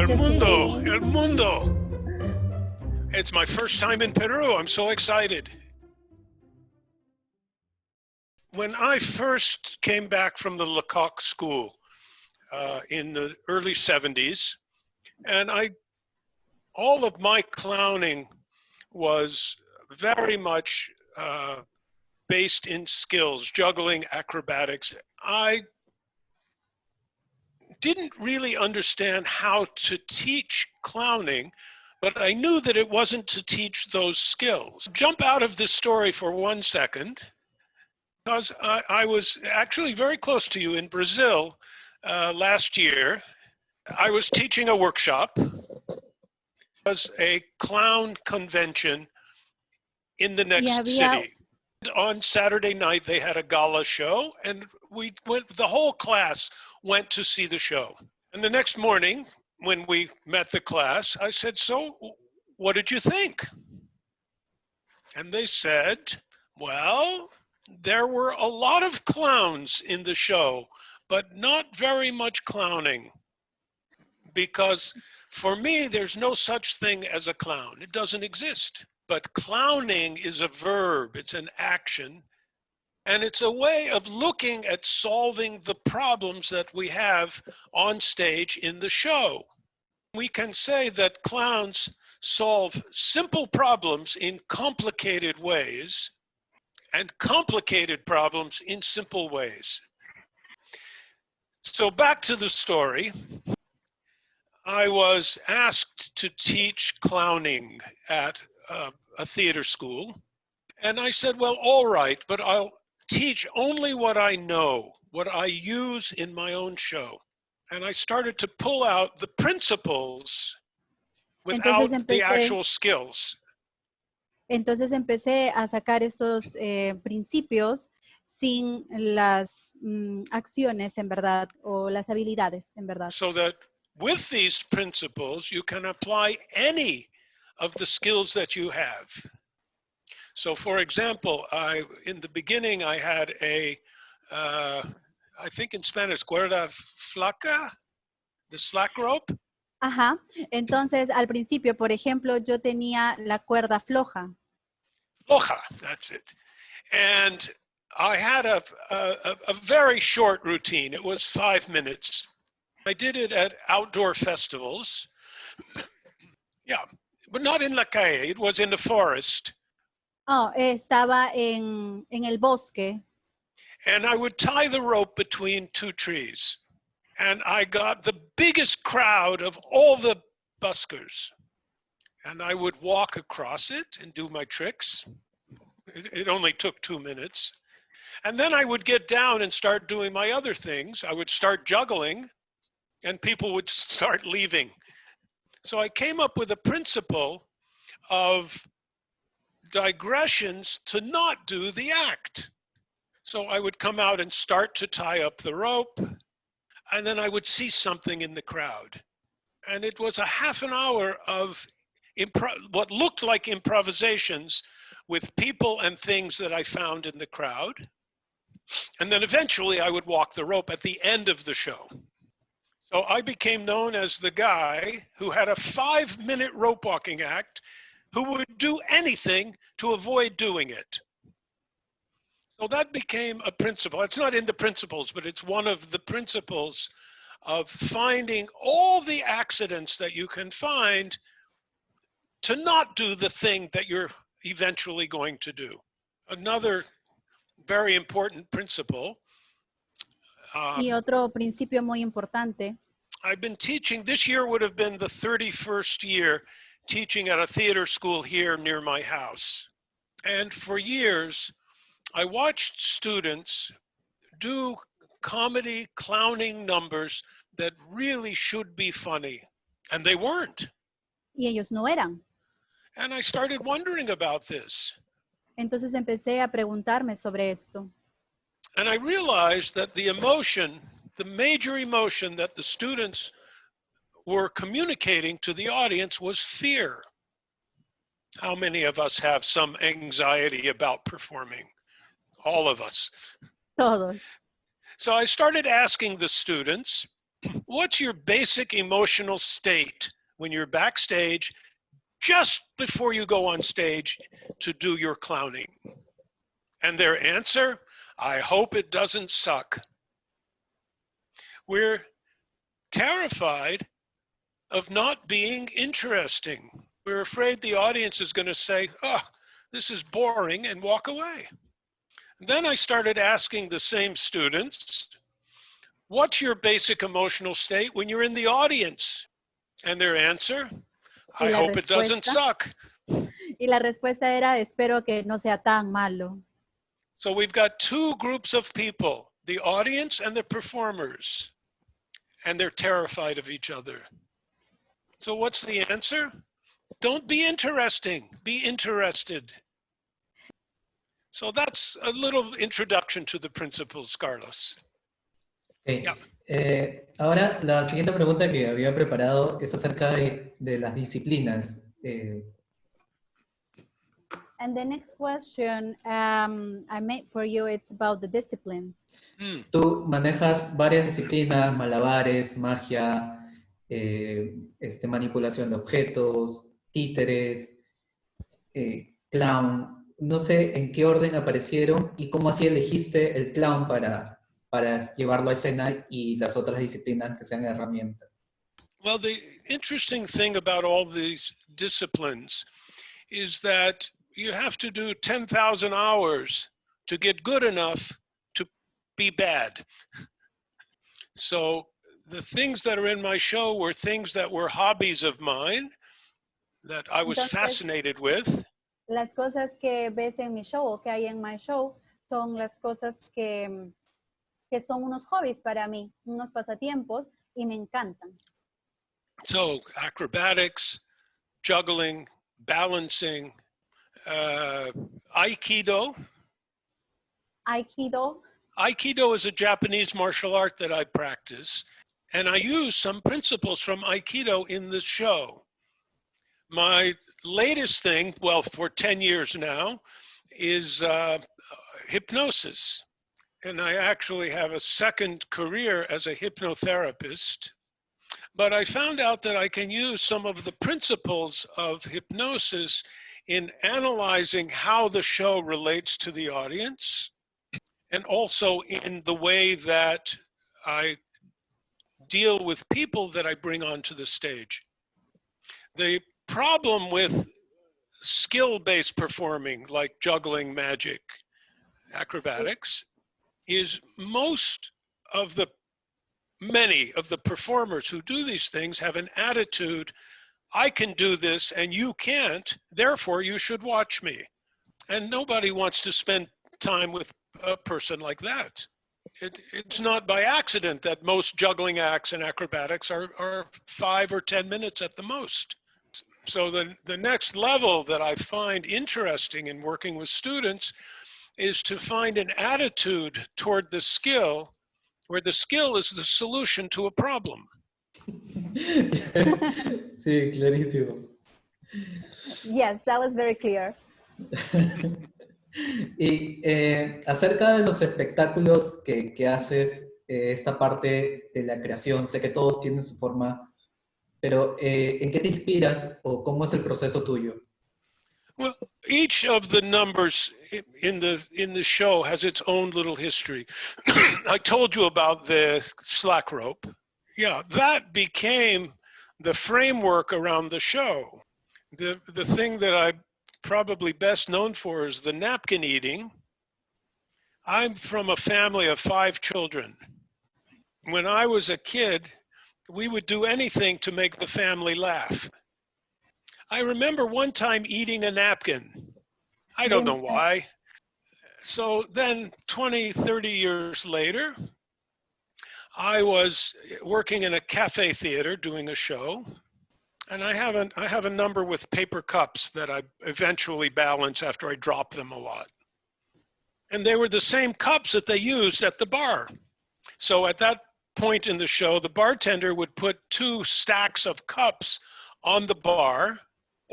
El mundo, Sí. el mundo. It's my first time in Peru. I'm so excited. When I first came back from the Lecoq School in the early 70s, and all of my clowning was very much based in skills, juggling, acrobatics. I didn't really understand how to teach clowning, but I knew that it wasn't to teach those skills. Jump out of this story for 1 second, because I was actually very close to you in Brazil last year. I was teaching a workshop. It was a clown convention in the next city. On Saturday night, they had a gala show, and the whole class went to see the show. And the next morning, when we met the class, I said, "So, what did you think?" And they said, "Well, there were a lot of clowns in the show, but not very much clowning. Because for me, there's no such thing as a clown. It doesn't exist. But clowning is a verb, it's an action, and it's a way of looking at solving the problems that we have on stage in the show. We can say that clowns solve simple problems in complicated ways and complicated problems in simple ways." So back to the story. I was asked to teach clowning at a theater school. And I said, "Well, all right, but I'll teach only what I know, what I use in my own show." And I started to pull out the principles without the actual skills. Entonces empecé a sacar estos principios sin las acciones en verdad o las habilidades en verdad. So that with these principles, you can apply any of the skills that you have. So for example, in the beginning, I had I think in Spanish, cuerda flaca, the slack rope. Ajá. Entonces, al principio, por ejemplo, yo tenía la cuerda floja. Floja, that's it. And I had a very short routine. It was 5 minutes. I did it at outdoor festivals. Yeah, but not in la calle. It was in the forest. Oh, estaba en el bosque. And I would tie the rope between 2 trees. And I got the biggest crowd of all the buskers. And I would walk across it and do my tricks. It only took 2 minutes. And then I would get down and start doing my other things. I would start juggling, and people would start leaving. So I came up with a principle of digressions to not do the act. So I would come out and start to tie up the rope, and then I would see something in the crowd. And it was a half an hour of what looked like improvisations with people and things that I found in the crowd. And then eventually I would walk the rope at the end of the show. So I became known as the guy who had a 5-minute rope walking act who would do anything to avoid doing it. So that became a principle. It's not in the principles, but it's one of the principles of finding all the accidents that you can find to not do the thing that you're eventually going to do. Another very important principle. Y otro principio muy importante. I've been teaching, this year would have been the 31st year teaching at a theater school here near my house. And for years, I watched students do comedy, clowning numbers that really should be funny, and they weren't. Y ellos no eran. And I started wondering about this. Entonces empecé a preguntarme sobre esto. And I realized that the emotion, the major emotion that the students were communicating to the audience was fear. How many of us have some anxiety about performing? All of us. Todos. So I started asking the students, What's your basic emotional state when you're backstage just before you go on stage to do your clowning? And their answer, I hope it doesn't suck. We're terrified of not being interesting. We're afraid the audience is going to say, oh, this is boring, and walk away. And then I started asking the same students, what's your basic emotional state when you're in the audience? And their answer, I hope it doesn't suck. Y la respuesta era, espero que no sea tan malo. So we've got two groups of people, the audience and the performers, and they're terrified of each other. So what's the answer? Don't be interesting, be interested. So that's a little introduction to the principles, Carlos. Okay. Yeah. Ahora, la siguiente pregunta que había preparado es acerca de las disciplinas. And the next question I made for you, it's about the disciplines. Tú manejas varias disciplinas, malabares, magia, manipulación de objetos, títeres, clown. No sé en qué orden aparecieron y cómo así elegiste el clown para llevarlo a escena y las otras disciplinas que sean herramientas. Well, the interesting thing about all these disciplines is that you have to do 10,000 hours to get good enough to be bad. So the things that are in my show were things that were hobbies of mine that I was fascinated with. Las cosas que ves en mi show o que hay en my show son las cosas que son unos hobbies para mí, unos pasatiempos y me encantan. So acrobatics, juggling, balancing, Aikido. Aikido. Aikido is a Japanese martial art that I practice, and I use some principles from Aikido in the show. My latest thing, well, for 10 years now, is hypnosis. And I actually have a second career as a hypnotherapist. But I found out that I can use some of the principles of hypnosis in analyzing how the show relates to the audience, and also in the way that I deal with people that I bring onto the stage. The problem with skill-based performing, like juggling, magic, acrobatics, is many of the performers who do these things have an attitude, I can do this and you can't, therefore you should watch me. And nobody wants to spend time with a person like that. It's not by accident that most juggling acts and acrobatics are 5 or 10 minutes at the most. So the next level that I find interesting in working with students is to find an attitude toward the skill where the skill is the solution to a problem. Sí, clarísimo. Yes, that was very clear. Y acerca de los espectáculos que haces, esta parte de la creación, sé que todos tienen su forma, pero ¿en qué te inspiras o cómo es el proceso tuyo? Well, each of the numbers in the show has its own little history. I told you about the slack rope. Yeah, that became the framework around the show. The thing that I'm probably best known for is the napkin eating. I'm from a family of 5 children. When I was a kid, we would do anything to make the family laugh. I remember one time eating a napkin. I don't know why. So then 20, 30 years later, I was working in a cafe theater doing a show. And I have a number with paper cups that I eventually balance after I drop them a lot. And they were the same cups that they used at the bar. So at that point in the show, the bartender would put 2 stacks of cups on the bar.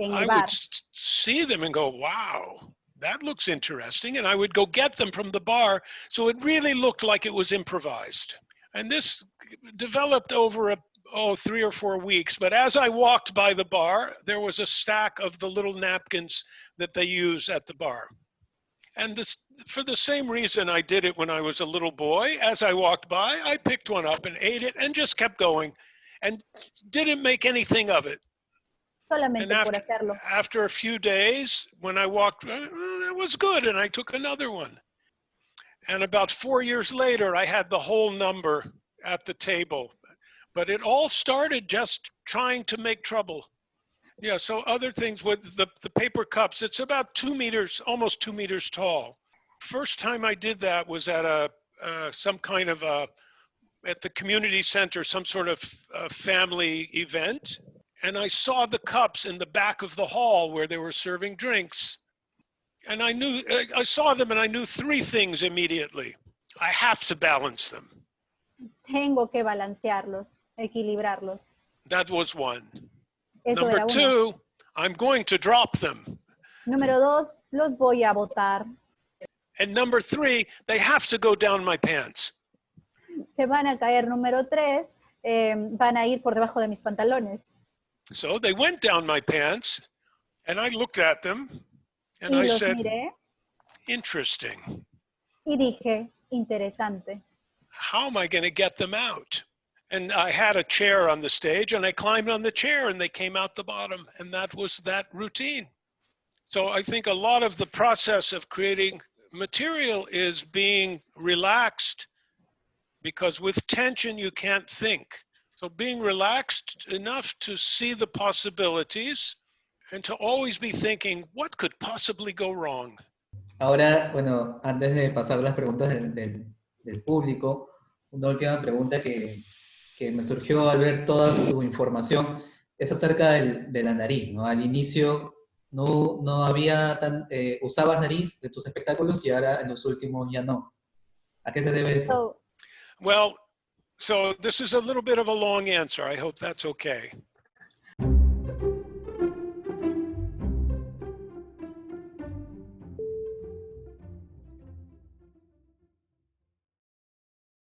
I would see them and go, wow, that looks interesting. And I would go get them from the bar. So it really looked like it was improvised. And this developed over 3 or 4 weeks. But as I walked by the bar, there was a stack of the little napkins that they use at the bar. And this, for the same reason I did it when I was a little boy, as I walked by, I picked one up and ate it and just kept going and didn't make anything of it. Solamente And por hacerlo. after a few days, when I walked, it was good, and I took another one. And about 4 years later, I had the whole number at the table. But it all started just trying to make trouble. Yeah, so other things with the paper cups, it's about 2 meters, almost 2 meters tall. First time I did that was at some kind of at the community center, some sort of family event. And I saw the cups in the back of the hall where they were serving drinks. And I saw them and I knew 3 things immediately. I have to balance them. Tengo que balancearlos, equilibrarlos. That was one. Eso Number era uno. 2, I'm going to drop them. Número 2, los voy a botar. And number 3, they have to go down my pants. Se van a caer. Número 3, van a ir por debajo de mis pantalones. So they went down my pants, and I looked at them, and Y I los said, miré interesting. y dije, interesante. How am I going to get them out? And I had a chair on the stage, and I climbed on the chair, and they came out the bottom, and that was that routine. So I think a lot of the process of creating material is being relaxed, because with tension, you can't think. So being relaxed enough to see the possibilities and to always be thinking, what could possibly go wrong? Ahora, bueno, antes de pasar las preguntas del público, una última pregunta que me surgió al ver toda tu información es acerca de la nariz, ¿no? Al inicio no había usabas nariz de tus espectáculos y ahora en los últimos ya no. ¿A qué se debe eso? Well, so this is a little bit of a long answer. I hope that's okay.